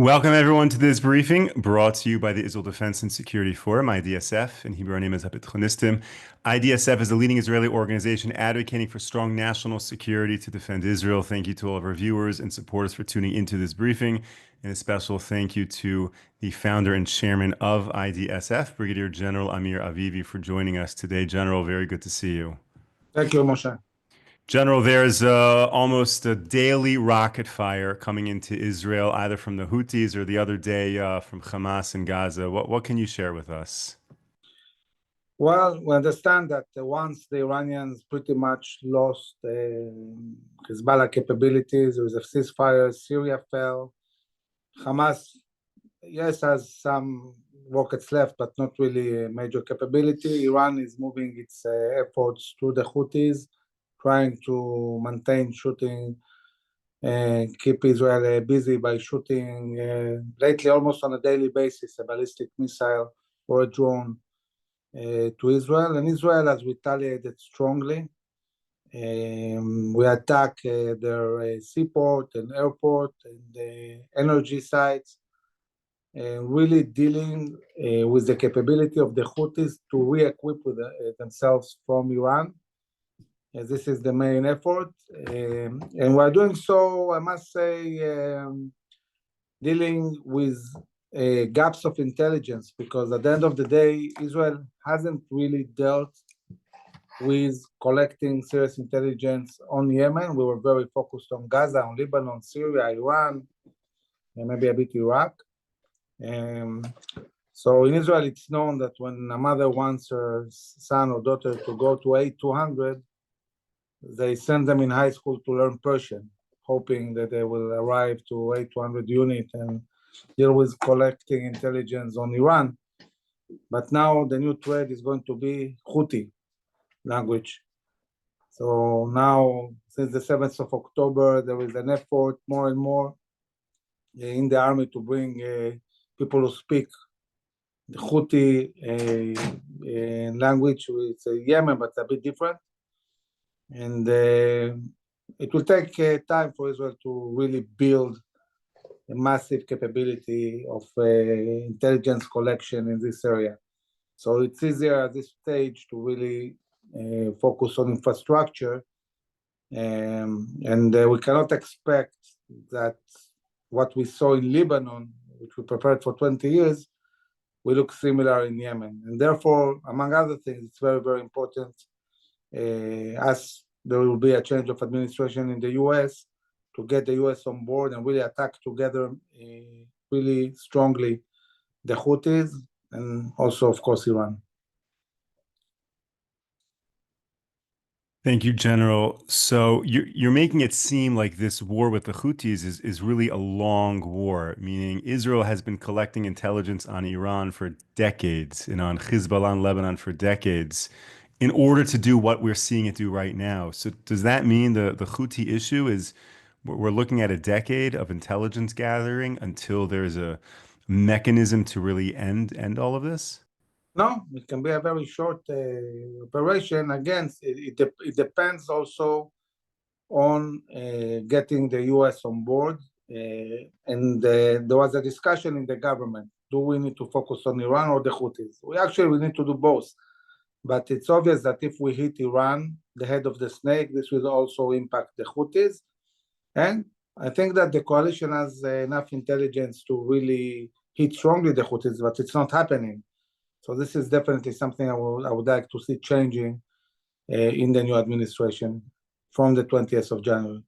Welcome everyone to this briefing brought to you by the Israel Defense and Security Forum, IDSF. In Hebrew, our name is Habitronistim. IDSF is a leading Israeli organization advocating for strong national security to defend Israel. Thank you to all of our viewers and supporters for tuning into this briefing. And a special thank you to the founder and chairman of IDSF, Brigadier General Amir Avivi, for joining us today. General, very good to see you. Thank you, Moshe. General, there's almost a daily rocket fire coming into Israel, either from the Houthis or the other day from Hamas in Gaza. What can you share with us? Well, we understand that once the Iranians pretty much lost Hezbollah capabilities, there was a ceasefire, Syria fell. Hamas, yes, has some rockets left, but not really a major capability. Iran is moving its efforts to the Houthis, trying to maintain shooting and keep Israel busy by shooting lately almost on a daily basis a ballistic missile or a drone to Israel, and Israel has retaliated strongly. We attack their seaport and airport and the energy sites, really dealing with the capability of the Houthis to re-equip with themselves from Iran. This is the main effort, and we're doing so, I must say, dealing with gaps of intelligence, because at the end of the day, Israel hasn't really dealt with collecting serious intelligence on Yemen. We were very focused on Gaza, on Lebanon, Syria, Iran, and maybe a bit Iraq. So in Israel, it's known that when a mother wants her son or daughter to go to 8200, they send them in high school to learn Persian, hoping that they will arrive to 8200 unit and deal with collecting intelligence on Iran. But now the new threat is going to be Houthi language. So now, since the 7th of October, there is an effort more and more in the army to bring people who speak the Houthi language. It's Yemen, but a bit different. And it will take time for Israel to really build a massive capability of intelligence collection in this area. So it's easier at this stage to really focus on infrastructure, and we cannot expect that what we saw in Lebanon, which we prepared for 20 years, will look similar in Yemen. And therefore, among other things, it's very, very important as there will be a change of administration in the US, to get the US on board and really attack together really strongly the Houthis and also, of course, Iran. Thank you, General. So you're making it seem like this war with the Houthis is really a long war, meaning Israel has been collecting intelligence on Iran for decades and on Hezbollah and Lebanon for decades in order to do what we're seeing it do right now. So does that mean the Houthi issue is we're looking at a decade of intelligence gathering until there's a mechanism to really end all of this? No, it can be a very short operation. Again, it depends also on getting the US on board. And there was a discussion in the government. Do we need to focus on Iran or the Houthis? We need to do both. But it's obvious that if we hit Iran, the head of the snake, this will also impact the Houthis. And I think that the coalition has enough intelligence to really hit strongly the Houthis, but it's not happening. So this is definitely something I would like to see changing in the new administration from the 20th of January.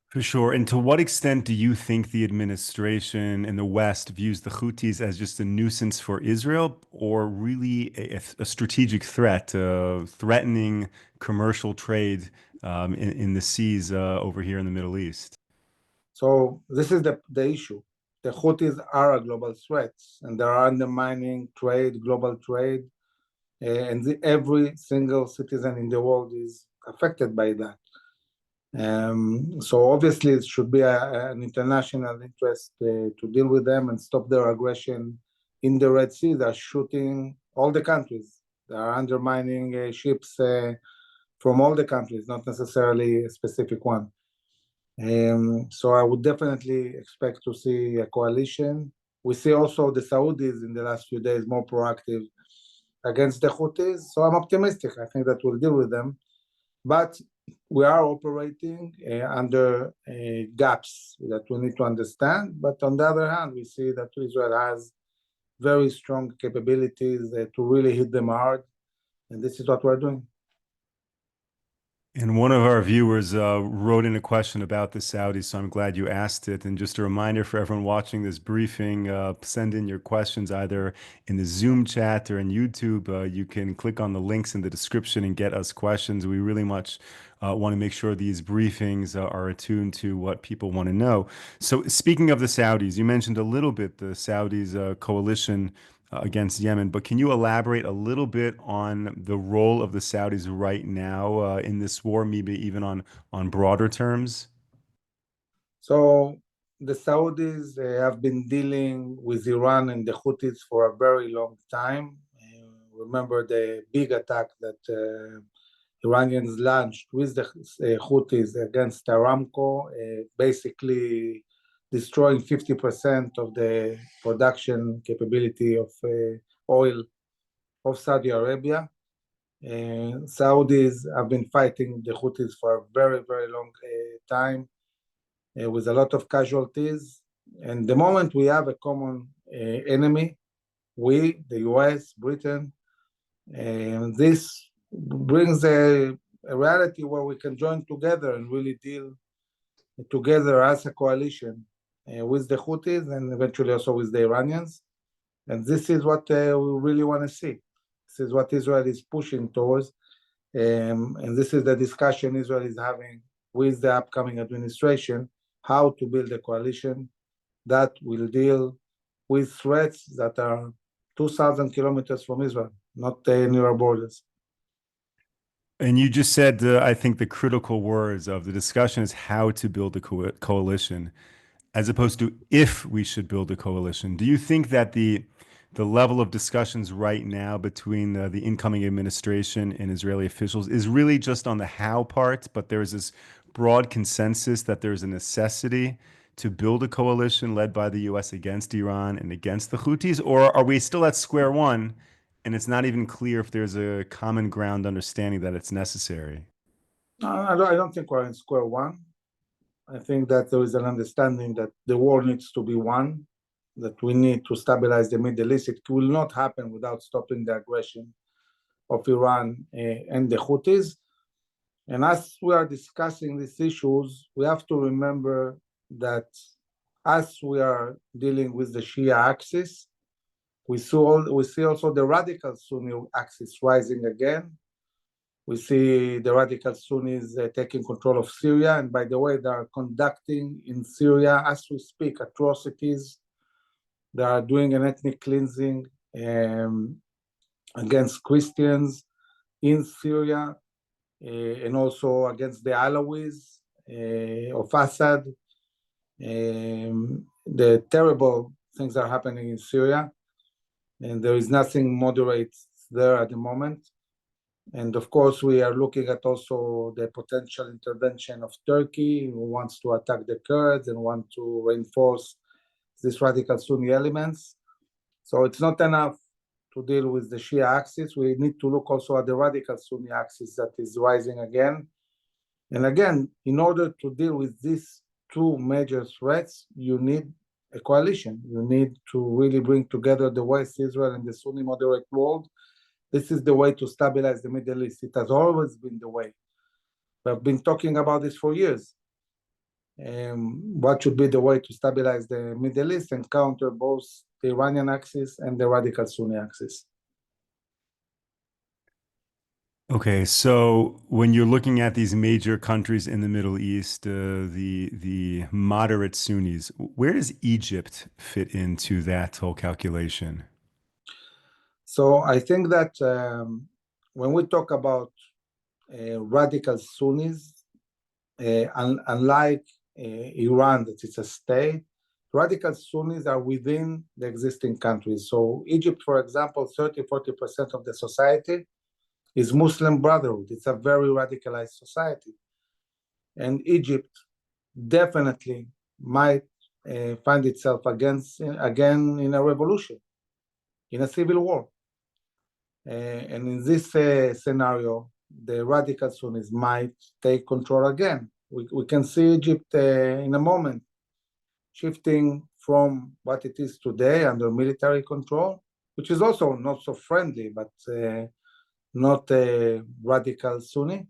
For sure. And to what extent do you think the administration in the West views the Houthis as just a nuisance for Israel, or really a strategic threat, threatening commercial trade in the seas over here in the Middle East? So this is the issue. The Houthis are a global threat, and they're undermining trade, global trade, and every single citizen in the world is affected by that. So obviously it should be an international interest to deal with them and stop their aggression in the Red Sea. They're shooting all the countries. They are undermining ships from all the countries, not necessarily a specific one. So I would definitely expect to see a coalition. We see also the Saudis in the last few days more proactive against the Houthis. So I'm optimistic. I think that we'll deal with them. But we are operating under gaps that we need to understand. But on the other hand, we see that Israel has very strong capabilities to really hit them hard. And this is what we're doing. And one of our viewers wrote in a question about the Saudis, so I'm glad you asked it. And just a reminder for everyone watching this briefing, send in your questions either in the Zoom chat or in YouTube. You can click on the links in the description and get us questions. We really much want to make sure these briefings are attuned to what people want to know. So speaking of the Saudis, you mentioned a little bit the Saudis coalition against Yemen. But can you elaborate a little bit on the role of the Saudis right now in this war, maybe even on broader terms? So the Saudis have been dealing with Iran and the Houthis for a very long time. Remember the big attack that Iranians launched with the Houthis against Aramco, basically destroying 50% of the production capability of oil of Saudi Arabia. Saudis have been fighting the Houthis for a very, very long time with a lot of casualties. And the moment we have a common enemy, we, the US, Britain, and this brings a reality where we can join together and really deal together as a coalition with the Houthis and eventually also with the Iranians. And this is what we really want to see. This is what Israel is pushing towards. And this is the discussion Israel is having with the upcoming administration, how to build a coalition that will deal with threats that are 2,000 kilometers from Israel, not near our borders. And you just said, I think the critical words of the discussion is how to build a coalition, as opposed to if we should build a coalition. Do you think that the level of discussions right now between the incoming administration and Israeli officials is really just on the how part, but there's this broad consensus that there's a necessity to build a coalition led by the US against Iran and against the Houthis? Or are we still at square one and it's not even clear if there's a common ground understanding that it's necessary? I don't think we're in square one. I think that there is an understanding that the war needs to be won, that we need to stabilize the Middle East. It will not happen without stopping the aggression of Iran and the Houthis. And as we are discussing these issues, we have to remember that as we are dealing with the Shia axis, we see also the radical Sunni axis rising again. We see the radical Sunnis taking control of Syria. And by the way, they are conducting in Syria, as we speak, atrocities. They are doing an ethnic cleansing against Christians in Syria and also against the Alawis of Assad. The terrible things are happening in Syria, and there is nothing moderate there at the moment. And of course, we are looking at also the potential intervention of Turkey, who wants to attack the Kurds and want to reinforce these radical Sunni elements. So it's not enough to deal with the Shia axis. We need to look also at the radical Sunni axis that is rising again. And again, in order to deal with these two major threats, you need a coalition. You need to really bring together the West, Israel, and the Sunni moderate world. This is the way to stabilize the Middle East. It has always been the way. We've been talking about this for years. What should be the way to stabilize the Middle East and counter both the Iranian axis and the radical Sunni axis? Okay, so when you're looking at these major countries in the Middle East, the moderate Sunnis, where does Egypt fit into that whole calculation? So I think that when we talk about radical Sunnis, unlike Iran, that is a state, radical Sunnis are within the existing countries. So Egypt, for example, 30-40% of the society is Muslim Brotherhood. It's a very radicalized society. And Egypt definitely might find itself again in a revolution, in a civil war. And in this scenario, the radical Sunnis might take control again. We can see Egypt in a moment shifting from what it is today under military control, which is also not so friendly, but not a radical Sunni,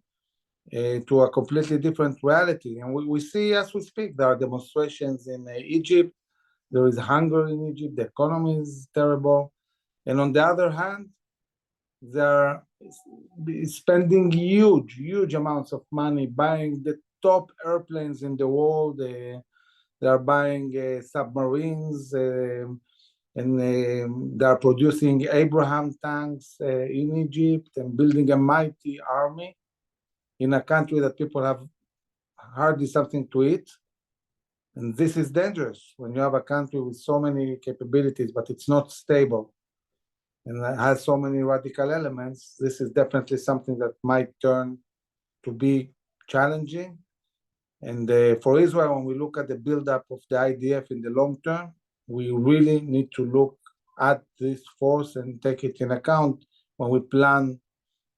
to a completely different reality. And we see as we speak, there are demonstrations in Egypt. There is hunger in Egypt. The economy is terrible. And on the other hand, they're spending huge amounts of money buying the top airplanes in the world. They are buying submarines, and they are producing Abraham tanks in Egypt and building a mighty army in a country that people have hardly something to eat. And this is dangerous when you have a country with so many capabilities, but it's not stable and has so many radical elements. This is definitely something that might turn to be challenging. And for Israel, when we look at the buildup of the IDF in the long term, we really need to look at this force and take it in account when we plan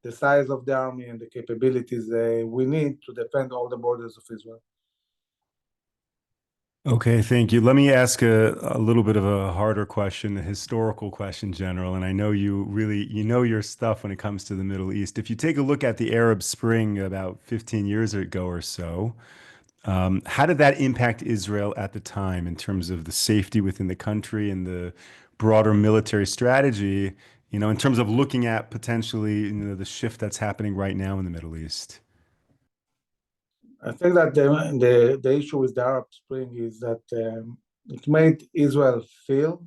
the size of the army and the capabilities we need to defend all the borders of Israel. Okay, thank you. Let me ask a little bit of a harder question, a historical question, General. And I know you know your stuff when it comes to the Middle East. If you take a look at the Arab Spring about 15 years ago or so, how did that impact Israel at the time in terms of the safety within the country and the broader military strategy, in terms of looking at potentially, the shift that's happening right now in the Middle East? I think that the issue with the Arab Spring is that it made Israel feel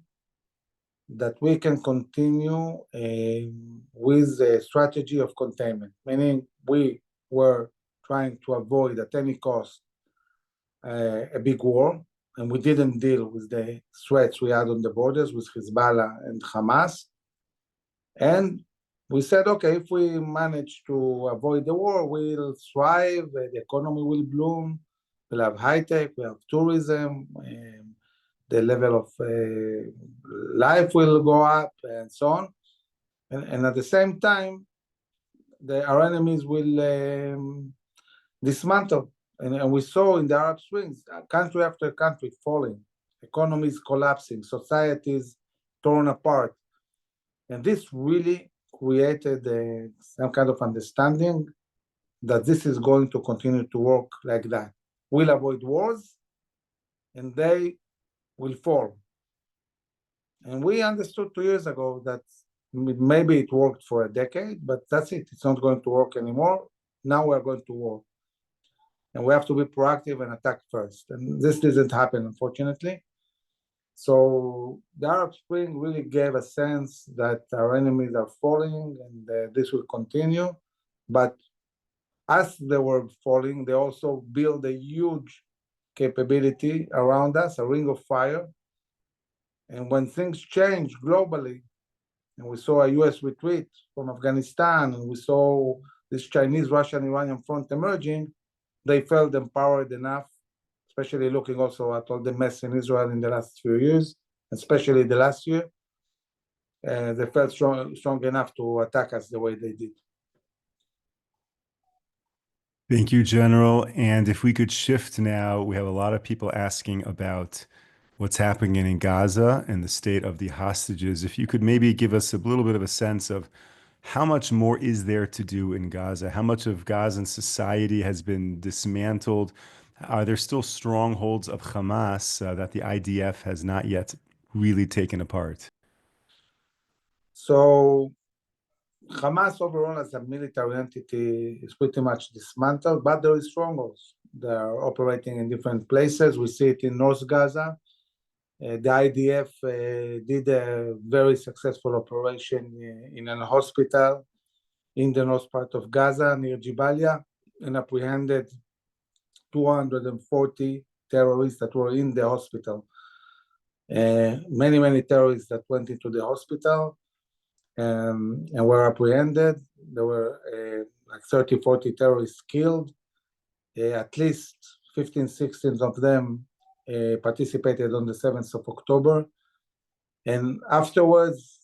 that we can continue with the strategy of containment, meaning we were trying to avoid at any cost a big war, and we didn't deal with the threats we had on the borders with Hezbollah and Hamas. And we said, okay, if we manage to avoid the war, we'll thrive, the economy will bloom, we'll have high tech, we'll have tourism, the level of life will go up, and so on. And at the same time, our enemies will dismantle. And we saw in the Arab Springs, country after country falling, economies collapsing, societies torn apart. And this really created some kind of understanding that this is going to continue to work like that. We'll avoid wars, and they will fall. And we understood 2 years ago that maybe it worked for a decade, but that's it. It's not going to work anymore. Now we're going to war. And we have to be proactive and attack first. And this didn't happen, unfortunately. So the Arab Spring really gave a sense that our enemies are falling and this will continue. But as they were falling, they also built a huge capability around us, a ring of fire. And when things changed globally, and we saw a US retreat from Afghanistan, and we saw this Chinese, Russian, Iranian front emerging, they felt empowered enough, especially looking also at all the mess in Israel in the last few years, especially the last year. They felt strong enough to attack us the way they did. Thank you, General. And if we could shift now, we have a lot of people asking about what's happening in Gaza and the state of the hostages. If you could maybe give us a little bit of a sense of how much more is there to do in Gaza? How much of Gazan society has been dismantled? Are there still strongholds of Hamas that the IDF has not yet really taken apart? So Hamas overall as a military entity is pretty much dismantled, but there is strongholds. They are operating in different places. We see it in North Gaza. The IDF did a very successful operation in a hospital in the north part of Gaza near Jabalia and apprehended 240 terrorists that were in the hospital. Many terrorists that went into the hospital and were apprehended. There were like 30, 40 terrorists killed. At least 15, 16 of them participated on the 7th of October. And afterwards,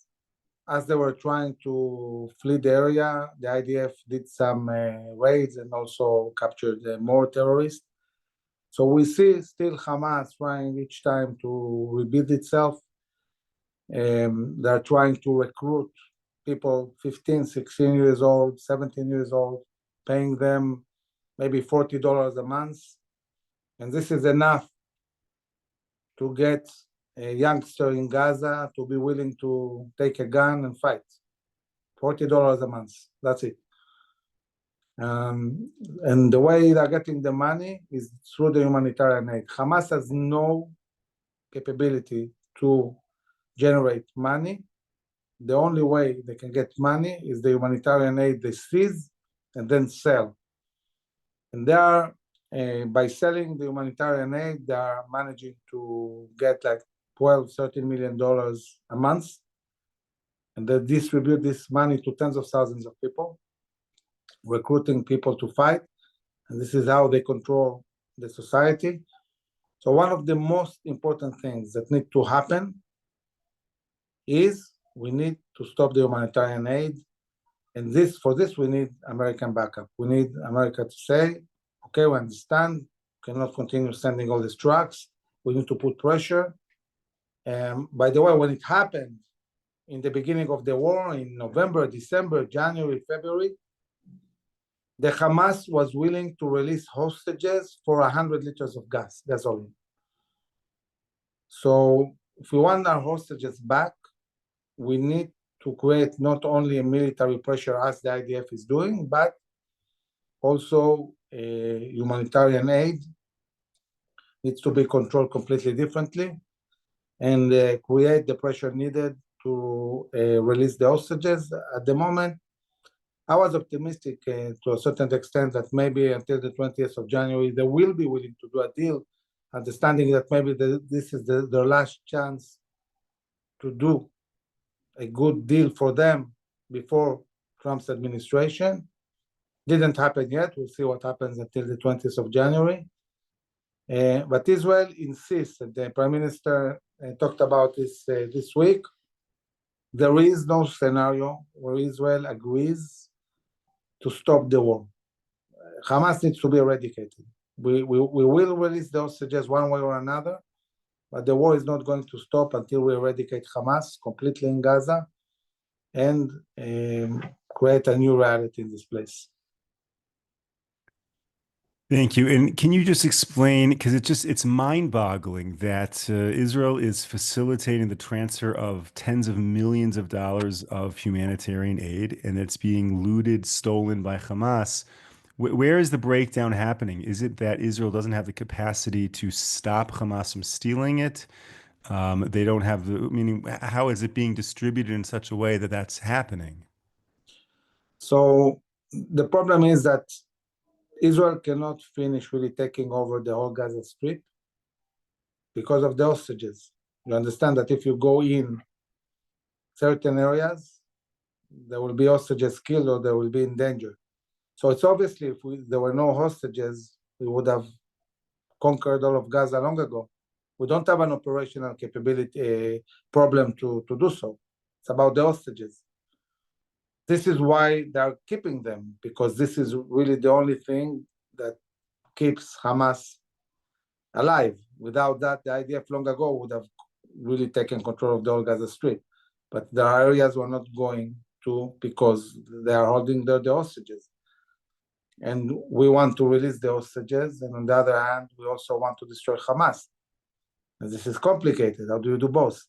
as they were trying to flee the area, the IDF did some raids and also captured more terrorists. So we see still Hamas trying each time to rebuild itself. They're trying to recruit people 15, 16 years old, 17 years old, paying them maybe $40 a month. And this is enough to get a youngster in Gaza to be willing to take a gun and fight. $40 a month, that's it. And the way they're getting the money is through the humanitarian aid. Hamas has no capability to generate money. The only way they can get money is the humanitarian aid they seize and then sell. And they are, by selling the humanitarian aid, they are managing to get like $12, $13 million a month. And they distribute this money to tens of thousands of people, recruiting people to fight. And this is how they control the society. So one of the most important things that need to happen is we need to stop the humanitarian aid. And for this, we need American backup. We need America to say, okay, we understand, we cannot continue sending all these trucks. We need to put pressure. By the way, when it happened in the beginning of the war, in November, December, January, February, the Hamas was willing to release hostages for 100 liters of gasoline. So if we want our hostages back, we need to create not only a military pressure as the IDF is doing, but also humanitarian aid needs to be controlled completely differently and create the pressure needed to release the hostages. At the moment, I was optimistic to a certain extent that maybe until the 20th of January, they will be willing to do a deal, understanding that maybe this is their last chance to do a good deal for them before Trump's administration. Didn't happen yet. We'll see what happens until the 20th of January. But Israel insists, and the Prime Minister talked about this week, there is no scenario where Israel agrees to stop the war. Hamas needs to be eradicated. We will release the hostages one way or another, but the war is not going to stop until we eradicate Hamas completely in Gaza and create a new reality in this place. Thank you. And can you just explain, because it's mind-boggling that Israel is facilitating the transfer of tens of millions of dollars of humanitarian aid, and it's being looted, stolen by Hamas. Where is the breakdown happening? Is it that Israel doesn't have the capacity to stop Hamas from stealing it? They don't have meaning, how is it being distributed in such a way that that's happening? So the problem is that Israel cannot finish really taking over the whole Gaza Strip because of the hostages. You understand that if you go in certain areas, there will be hostages killed or they will be in danger. So it's obviously if there were no hostages, we would have conquered all of Gaza long ago. We don't have an operational capability problem to do so. It's about the hostages. This is why they're keeping them, because this is really the only thing that keeps Hamas alive. Without that, the IDF long ago would have really taken control of the whole Gaza Strip. But there are areas we're not going to because they are holding the hostages. And we want to release the hostages. And on the other hand, we also want to destroy Hamas. And this is complicated. How do you do both?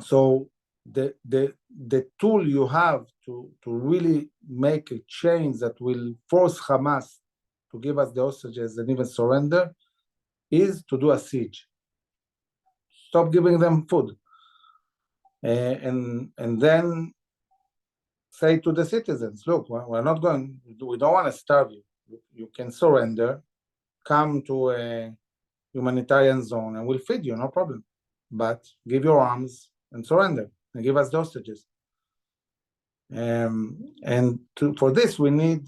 So the tool you have to really make a change that will force Hamas to give us the hostages and even surrender is to do a siege. Stop giving them food. And then say to the citizens, look, we don't want to starve you. You can surrender, come to a humanitarian zone and we'll feed you, no problem. But give your arms and surrender and give us the hostages. For this, we need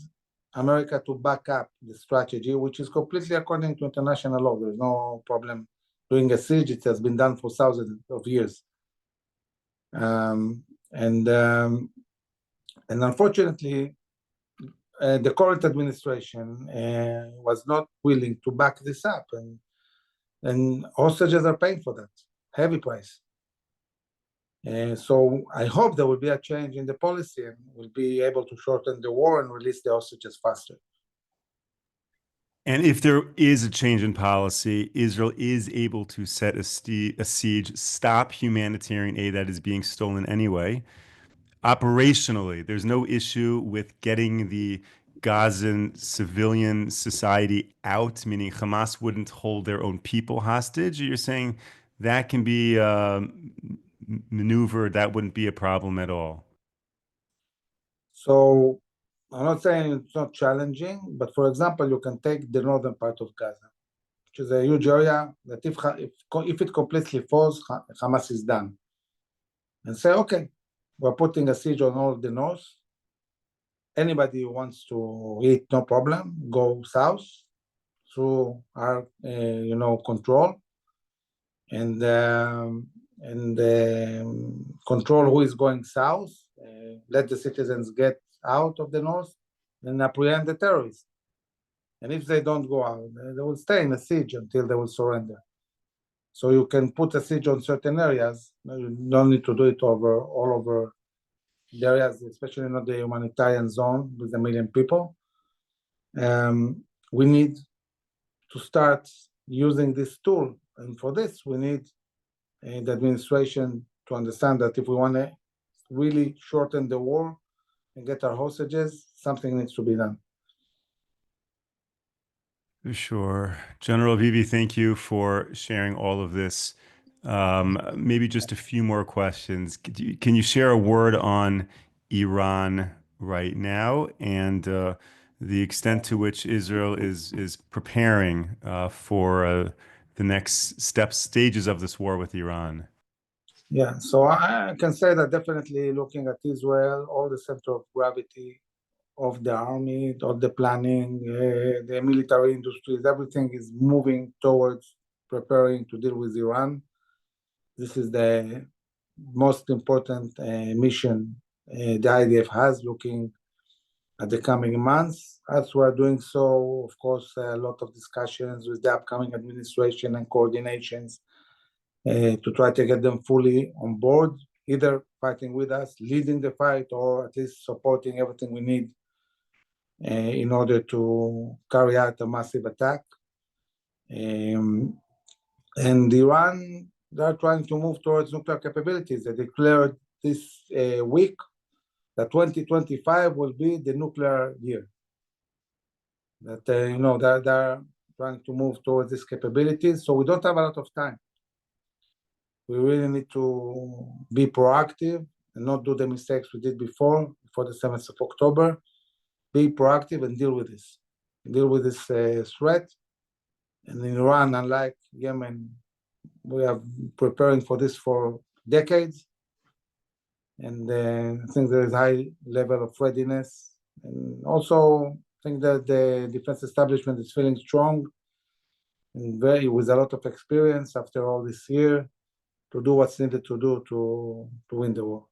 America to back up the strategy, which is completely according to international law. There's no problem doing a siege. It has been done for thousands of years. And unfortunately, the current administration was not willing to back this up, and hostages are paying for that, heavy price. So I hope there will be a change in the policy and we'll be able to shorten the war and release the hostages faster. And if there is a change in policy, Israel is able to set a siege, stop humanitarian aid that is being stolen anyway. Operationally, there's no issue with getting the Gazan civilian society out, meaning Hamas wouldn't hold their own people hostage. You're saying that can be maneuvered, that wouldn't be a problem at all. So I'm not saying it's not challenging, but for example, you can take the northern part of Gaza, which is a huge area that if it completely falls, Hamas is done. And say, okay, we're putting a siege on all the north. Anybody who wants to eat, no problem, go south through our, control, and control who is going south. Let the citizens get out of the north and apprehend the terrorists. And if they don't go out, they will stay in a siege until they will surrender. So you can put a siege on certain areas. You don't need to do it all over the areas, especially not the humanitarian zone with 1 million people. We need to start using this tool. And for this, we need the administration to understand that if we want to really shorten the war and get our hostages, something needs to be done. Sure. General Avivi, thank you for sharing all of this. Maybe just a few more questions. Can you share a word on Iran right now and the extent to which Israel is preparing for the next stages of this war with Iran? Yeah, so I can say that definitely looking at Israel, all the center of gravity of the army, of the planning, the military industries, everything is moving towards preparing to deal with Iran. This is the most important mission the IDF has, looking at the coming months. As we're doing so, of course, a lot of discussions with the upcoming administration and coordinations to try to get them fully on board, either fighting with us, leading the fight, or at least supporting everything we need in order to carry out a massive attack. And Iran, they're trying to move towards nuclear capabilities. They declared this week that 2025 will be the nuclear year. That they're trying to move towards these capabilities. So we don't have a lot of time. We really need to be proactive and not do the mistakes we did before the 7th of October. Be proactive and deal with this. Deal with this threat. And in Iran, unlike Yemen, we are preparing for this for decades. And I think there is a high level of readiness. And also, I think that the defense establishment is feeling strong and with a lot of experience after all this year to do what's needed to do to win the war.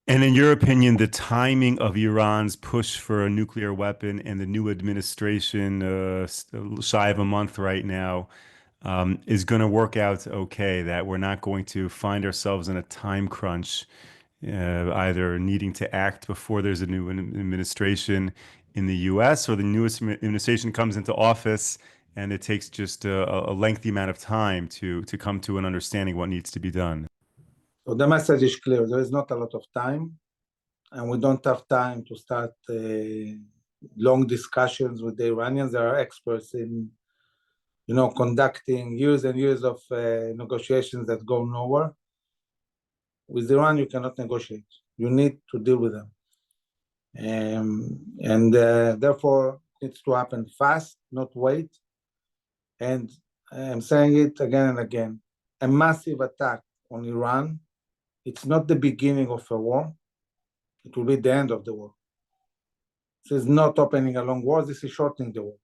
And in your opinion, the timing of Iran's push for a nuclear weapon and the new administration, shy of a month right now, is going to work out okay, that we're not going to find ourselves in a time crunch, either needing to act before there's a new administration in the US, or the newest administration comes into office and it takes just a lengthy amount of time to come to an understanding what needs to be done. So the message is clear. There is not a lot of time, and we don't have time to start long discussions with the Iranians. They are experts in, conducting years and years of negotiations that go nowhere. With Iran, you cannot negotiate. You need to deal with them. And therefore, it needs to happen fast, not wait. And I'm saying it again and again. A massive attack on Iran, it's not the beginning of a war. It will be the end of the war. This is not opening a long war. This is shortening the war.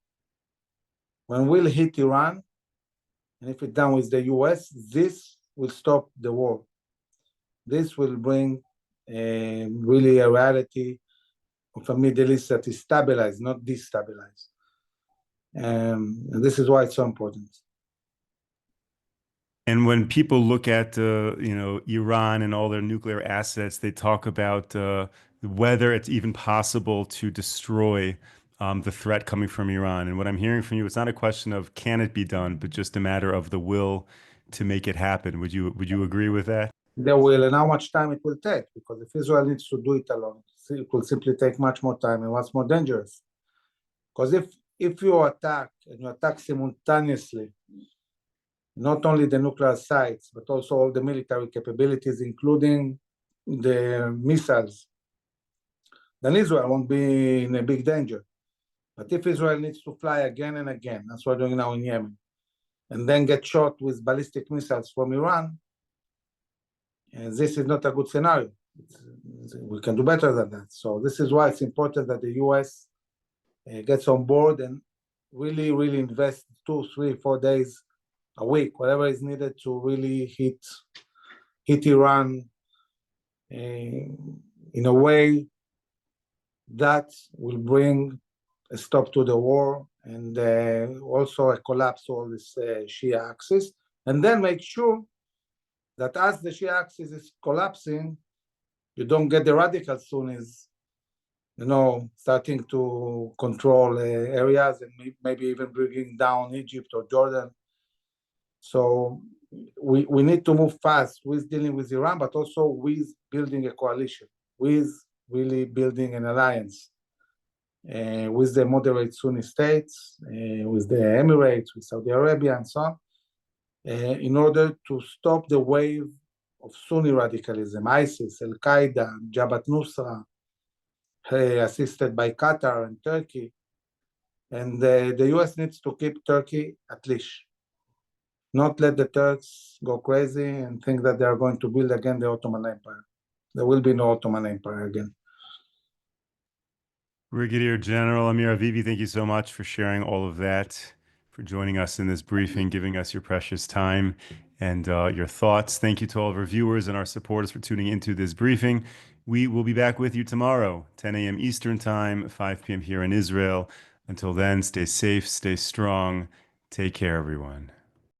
When we'll hit Iran, and if it's done with the US, this will stop the war. This will bring really a reality of a Middle East that is stabilized, not destabilized. And this is why it's so important. And when people look at Iran and all their nuclear assets, they talk about whether it's even possible to destroy the threat coming from Iran. And what I'm hearing from you, it's not a question of can it be done, but just a matter of the will to make it happen. Would you agree with that? They will, and how much time it will take, because if Israel needs to do it alone, it will simply take much more time, and what's more dangerous. Because if you attack, and you attack simultaneously, not only the nuclear sites, but also all the military capabilities, including the missiles, then Israel won't be in a big danger. But if Israel needs to fly again and again, that's what we're doing now in Yemen, and then get shot with ballistic missiles from Iran, and this is not a good scenario. We can do better than that. So this is why it's important that the US gets on board and really, really invest 2, 3, 4 days a week, whatever is needed to really hit Iran in a way that will bring a stop to the war and also a collapse of all this Shia axis, and then make sure that as the Shia axis is collapsing, you don't get the radical Sunnis, starting to control areas and maybe even bringing down Egypt or Jordan. So we need to move fast with dealing with Iran, but also with building a coalition, with really building an alliance with the moderate Sunni states, with the Emirates, with Saudi Arabia, and so on, in order to stop the wave of Sunni radicalism, ISIS, Al-Qaeda, Jabhat Nusra, assisted by Qatar and Turkey. And the US needs to keep Turkey at leash, not let the Turks go crazy and think that they are going to build again the Ottoman Empire. There will be no Ottoman Empire again. Brigadier General Amir Avivi, thank you so much for sharing all of that, for joining us in this briefing, giving us your precious time and your thoughts. Thank you to all of our viewers and our supporters for tuning into this briefing. We will be back with you tomorrow, 10 a.m. Eastern Time, 5 p.m. here in Israel. Until then, stay safe, stay strong. Take care, everyone.